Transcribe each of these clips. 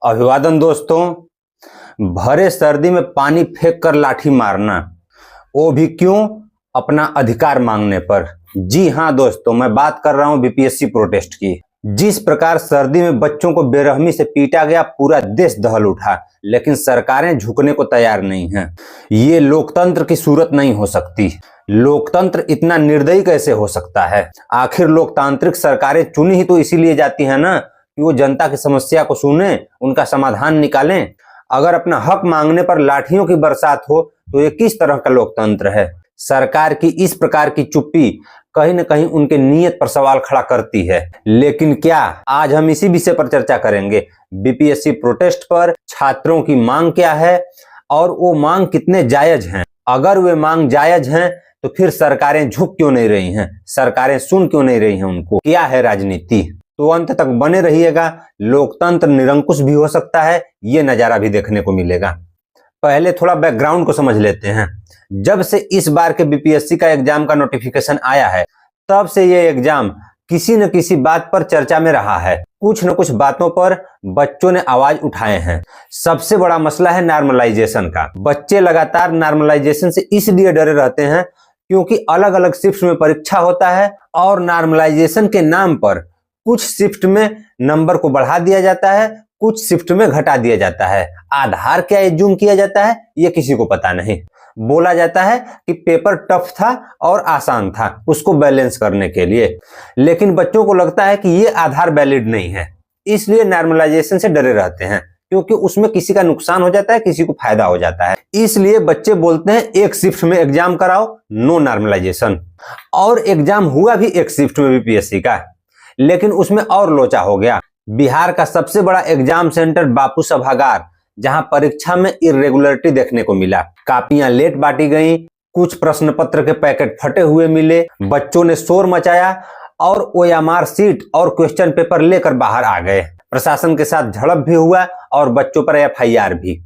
अभिवादन दोस्तों। भरे सर्दी में पानी फेंक कर लाठी मारना, वो भी क्यों? अपना अधिकार मांगने पर। जी हाँ दोस्तों, मैं बात कर रहा हूँ बीपीएससी प्रोटेस्ट की। जिस प्रकार सर्दी में बच्चों को बेरहमी से पीटा गया, पूरा देश दहल उठा, लेकिन सरकारें झुकने को तैयार नहीं हैं। ये लोकतंत्र की सूरत नहीं हो सकती। लोकतंत्र इतना निर्दयी कैसे हो सकता है? आखिर लोकतांत्रिक सरकारें चुनी ही तो इसीलिए जाती है ना, कि वो जनता की समस्या को सुने, उनका समाधान निकालें। अगर अपना हक मांगने पर लाठियों की बरसात हो तो ये किस तरह का लोकतंत्र है? सरकार की इस प्रकार की चुप्पी कहीं न कहीं उनके नीयत पर सवाल खड़ा करती है। लेकिन क्या, आज हम इसी विषय पर चर्चा करेंगे। बीपीएससी प्रोटेस्ट पर छात्रों की मांग क्या है और वो मांग कितने जायज हैं। अगर वे मांग जायज हैं तो फिर सरकारें झुक क्यों नहीं रही हैं? सरकारें सुन क्यों नहीं रही हैं उनको? क्या है राजनीति? तो अंत तक बने रहिएगा। लोकतंत्र निरंकुश भी हो सकता है, ये नजारा भी देखने को मिलेगा। पहले थोड़ा बैकग्राउंड को समझ लेते हैं। जब से इस बार के बीपीएससी का एग्जाम का नोटिफिकेशन आया है, तब से ये एग्जाम किसी न किसी बात पर चर्चा में रहा है। कुछ न कुछ बातों पर बच्चों ने आवाज उठाए हैं। सबसे बड़ा मसला है नॉर्मलाइजेशन का। बच्चे लगातार नॉर्मलाइजेशन से इसलिए डरे रहते हैं क्योंकि अलग अलग शिफ्ट में परीक्षा होता है और नॉर्मलाइजेशन के नाम पर कुछ शिफ्ट में नंबर को बढ़ा दिया जाता है, कुछ शिफ्ट में घटा दिया जाता है। आधार क्या एज्यूम किया जाता है, ये किसी को पता नहीं। बोला जाता है कि पेपर टफ था और आसान था, उसको बैलेंस करने के लिए। लेकिन बच्चों को लगता है कि ये आधार वैलिड नहीं है, इसलिए नॉर्मलाइजेशन से डरे रहते हैं, क्योंकि उसमें किसी का नुकसान हो जाता है, किसी को फायदा हो जाता है। इसलिए बच्चे बोलते हैं एक शिफ्ट में एग्जाम कराओ, नो नॉर्मलाइजेशन। और एग्जाम हुआ भी एक शिफ्ट में बीपीएससी का, लेकिन उसमें और लोचा हो गया। बिहार का सबसे बड़ा एग्जाम सेंटर बापू सभागार, जहां परीक्षा में इर्रेगुलरिटी देखने को मिला। कापियां लेट बांटी गईं, कुछ प्रश्न पत्र के पैकेट फटे हुए मिले, बच्चों ने शोर मचाया और ओएमआर सीट और क्वेश्चन पेपर लेकर बाहर आ गए। प्रशासन के साथ झड़प भी हुआ और बच्चों पर एफआईआर भी।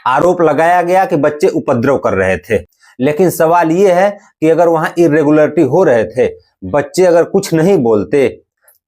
आरोप लगाया गया कि बच्चे उपद्रव कर रहे थे। लेकिन सवाल यह है कि अगर वहां इर्रेगुलरिटी हो रहे थे, बच्चे अगर कुछ नहीं बोलते,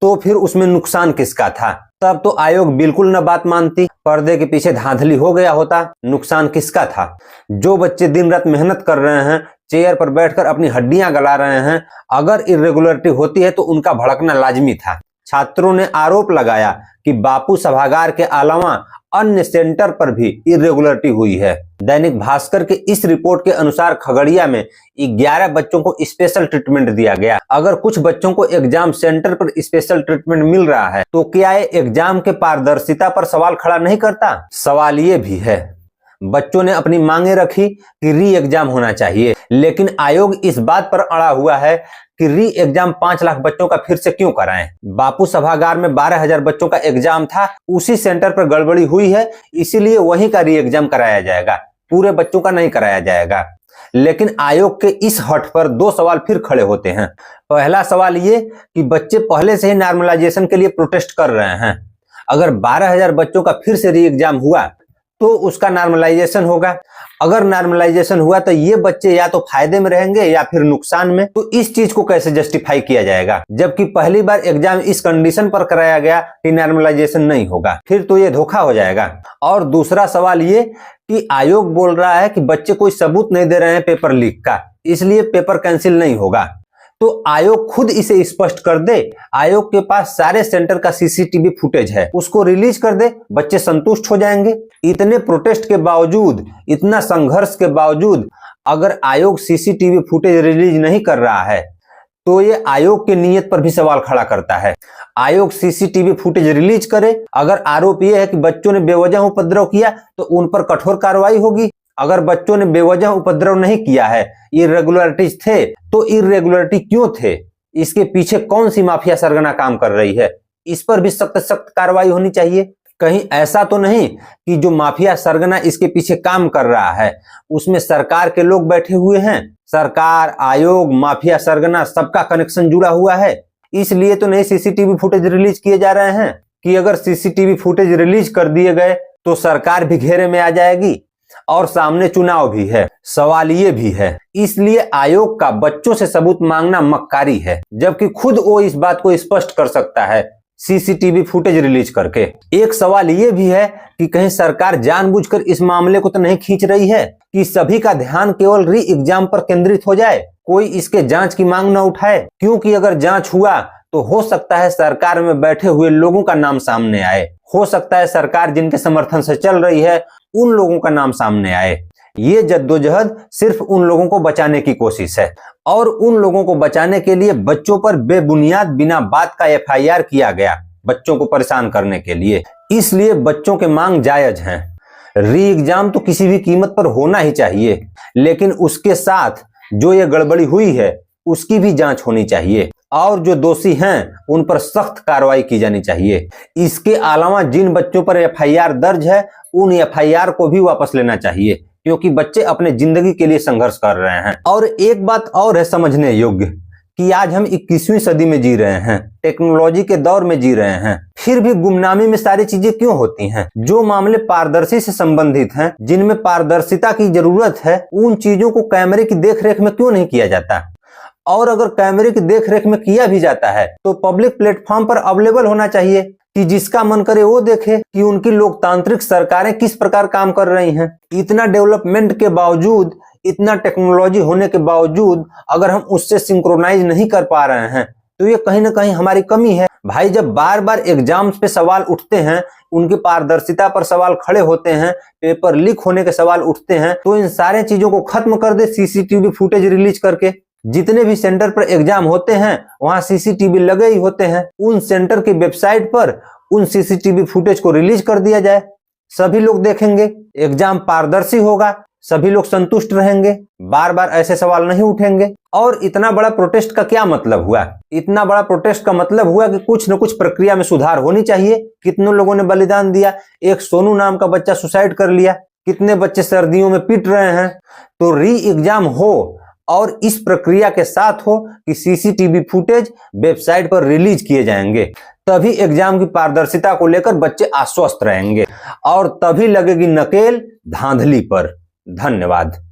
तो फिर उसमें नुकसान किसका था? तब तो आयोग बिल्कुल न बात मानती, पर्दे के पीछे धांधली हो गया होता। नुकसान किसका था? जो बच्चे दिन रात मेहनत कर रहे हैं, चेयर पर बैठकर अपनी हड्डियां गला रहे हैं, अगर इर्रेगुलरिटी होती है तो उनका भड़कना लाजमी था। छात्रों ने आरोप लगाया कि बापू सभागार के अलावा अन्य सेंटर पर भी इर्रेगुलरिटी हुई है। दैनिक भास्कर के इस रिपोर्ट के अनुसार खगड़िया में 11 बच्चों को स्पेशल ट्रीटमेंट दिया गया। अगर कुछ बच्चों को एग्जाम सेंटर पर स्पेशल ट्रीटमेंट मिल रहा है तो क्या ये एग्जाम के पारदर्शिता पर सवाल खड़ा नहीं करता? सवाल ये भी है। बच्चों ने अपनी मांगे रखी कि री एग्जाम होना चाहिए, लेकिन आयोग इस बात पर अड़ा हुआ है कि री एग्जाम 5 लाख बच्चों का फिर से क्यों कराएं। बापू सभागार में 12,000 बच्चों का एग्जाम था, उसी सेंटर पर गड़बड़ी हुई है, इसीलिए वहीं का री एग्जाम कराया जाएगा, पूरे बच्चों का नहीं कराया जाएगा। लेकिन आयोग के इस हट पर 2 सवाल फिर खड़े होते हैं। पहला सवाल ये कि बच्चे पहले से ही नॉर्मलाइजेशन के लिए प्रोटेस्ट कर रहे हैं। अगर 12,000 बच्चों का फिर से री एग्जाम हुआ तो उसका नॉर्मलाइजेशन होगा। अगर नॉर्मलाइजेशन हुआ तो ये बच्चे या तो फायदे में रहेंगे या फिर नुकसान में। तो इस चीज को कैसे जस्टिफाई किया जाएगा, जबकि पहली बार एग्जाम इस कंडीशन पर कराया गया कि नॉर्मलाइजेशन नहीं होगा? फिर तो ये धोखा हो जाएगा। और दूसरा सवाल ये कि आयोग बोल रहा है कि बच्चे कोई सबूत नहीं दे रहे हैं पेपर लीक का, इसलिए पेपर कैंसिल नहीं होगा। तो आयोग खुद इसे स्पष्ट कर दे। आयोग के पास सारे सेंटर का सीसीटीवी फुटेज है, उसको रिलीज कर दे, बच्चे संतुष्ट हो जाएंगे। इतने प्रोटेस्ट के बावजूद, इतना संघर्ष के बावजूद अगर आयोग सीसीटीवी फुटेज रिलीज नहीं कर रहा है तो ये आयोग के नीयत पर भी सवाल खड़ा करता है। आयोग सीसीटीवी फुटेज रिलीज करे, अगर आरोप यह है कि बच्चों ने बेवजह उपद्रव किया तो उन पर कठोर कार्रवाई होगी। अगर बच्चों ने बेवजह उपद्रव नहीं किया है, इर्रेगुलरिटीज थे, तो इर्रेगुलरिटी क्यों थे? इसके पीछे कौन सी माफिया सरगना काम कर रही है? इस पर भी सख्त सख्त कार्रवाई होनी चाहिए। कहीं ऐसा तो नहीं कि जो माफिया सरगना इसके पीछे काम कर रहा है उसमें सरकार के लोग बैठे हुए हैं? सरकार, आयोग, माफिया सरगना सबका कनेक्शन जुड़ा हुआ है, इसलिए तो नहीं सीसीटीवी फुटेज रिलीज किए जा रहे हैं कि अगर सीसीटीवी फुटेज रिलीज कर दिए गए तो सरकार भी घेरे में आ जाएगी और सामने चुनाव भी है। सवाल ये भी है, इसलिए आयोग का बच्चों से सबूत मांगना मक्कारी है, जबकि खुद वो इस बात को स्पष्ट कर सकता है सीसीटीवी फुटेज रिलीज करके। एक सवाल ये भी है कि कहीं सरकार जानबूझकर इस मामले को तो नहीं खींच रही है कि सभी का ध्यान केवल री एग्जाम पर केंद्रित हो जाए, कोई इसके जांच की मांग न उठाए। क्योंकि अगर जांच हुआ तो हो सकता है सरकार में बैठे हुए लोगों का नाम सामने आए, हो सकता है सरकार जिनके समर्थन से चल रही है उन लोगों का नाम सामने आए। ये जद्दोजहद सिर्फ उन लोगों को बचाने की कोशिश है, और उन लोगों को बचाने के लिए बच्चों पर बेबुनियाद बिना बात का एफआईआर किया गया, बच्चों को परेशान करने के लिए। इसलिए बच्चों के मांग जायज हैं। री एग्जाम तो किसी भी कीमत पर होना ही चाहिए, लेकिन उसके साथ जो ये गड़बड़ी हुई है उसकी भी जांच होनी चाहिए, और जो दोषी हैं उन पर सख्त कार्रवाई की जानी चाहिए। इसके अलावा जिन बच्चों पर एफआईआर दर्ज है उन एफआईआर को भी वापस लेना चाहिए, क्योंकि बच्चे अपने जिंदगी के लिए संघर्ष कर रहे हैं। और एक बात और है समझने योग्य कि आज हम 21वीं सदी में जी रहे हैं, टेक्नोलॉजी के दौर में जी रहे हैं, फिर भी गुमनामी में सारी चीजें क्यों होती हैं? जो मामले पारदर्शी से संबंधित हैं, जिनमें पारदर्शिता की जरूरत है, उन चीजों को कैमरे की देखरेख में क्यों नहीं किया जाता? और अगर कैमरे की देखरेख में किया भी जाता है तो पब्लिक प्लेटफॉर्म पर अवेलेबल होना चाहिए कि जिसका मन करे वो देखे कि उनकी लोकतांत्रिक सरकारें किस प्रकार काम कर रही हैं। इतना डेवलपमेंट के बावजूद, इतना टेक्नोलॉजी होने के बावजूद अगर हम उससे सिंक्रोनाइज नहीं कर पा रहे हैं तो ये कहीं ना कहीं हमारी कमी है। भाई, जब बार बार एग्जाम्स पे सवाल उठते हैं, उनकी पारदर्शिता पर सवाल खड़े होते हैं, पेपर लीक होने के सवाल उठते हैं, तो इन सारे चीजों को खत्म कर दे सीसीटीवी फुटेज रिलीज करके। जितने भी सेंटर पर एग्जाम होते हैं वहां सीसीटीवी लगे ही होते हैं, उन सेंटर की वेबसाइट पर उन सीसीटीवी फुटेज को रिलीज कर दिया जाए। सभी लोग देखेंगे, एग्जाम पारदर्शी होगा, सभी लोग संतुष्ट रहेंगे, बार बार ऐसे सवाल नहीं उठेंगे। और इतना बड़ा प्रोटेस्ट का क्या मतलब हुआ? इतना बड़ा प्रोटेस्ट का मतलब हुआ कि कुछ न कुछ प्रक्रिया में सुधार होनी चाहिए। कितने लोगों ने बलिदान दिया, एक सोनू नाम का बच्चा सुसाइड कर लिया, कितने बच्चे सर्दियों में पिट रहे हैं। तो री एग्जाम हो और इस प्रक्रिया के साथ हो कि सीसीटीवी फुटेज वेबसाइट पर रिलीज किए जाएंगे, तभी एग्जाम की पारदर्शिता को लेकर बच्चे आश्वस्त रहेंगे और तभी लगेगी नकेल धांधली पर। धन्यवाद।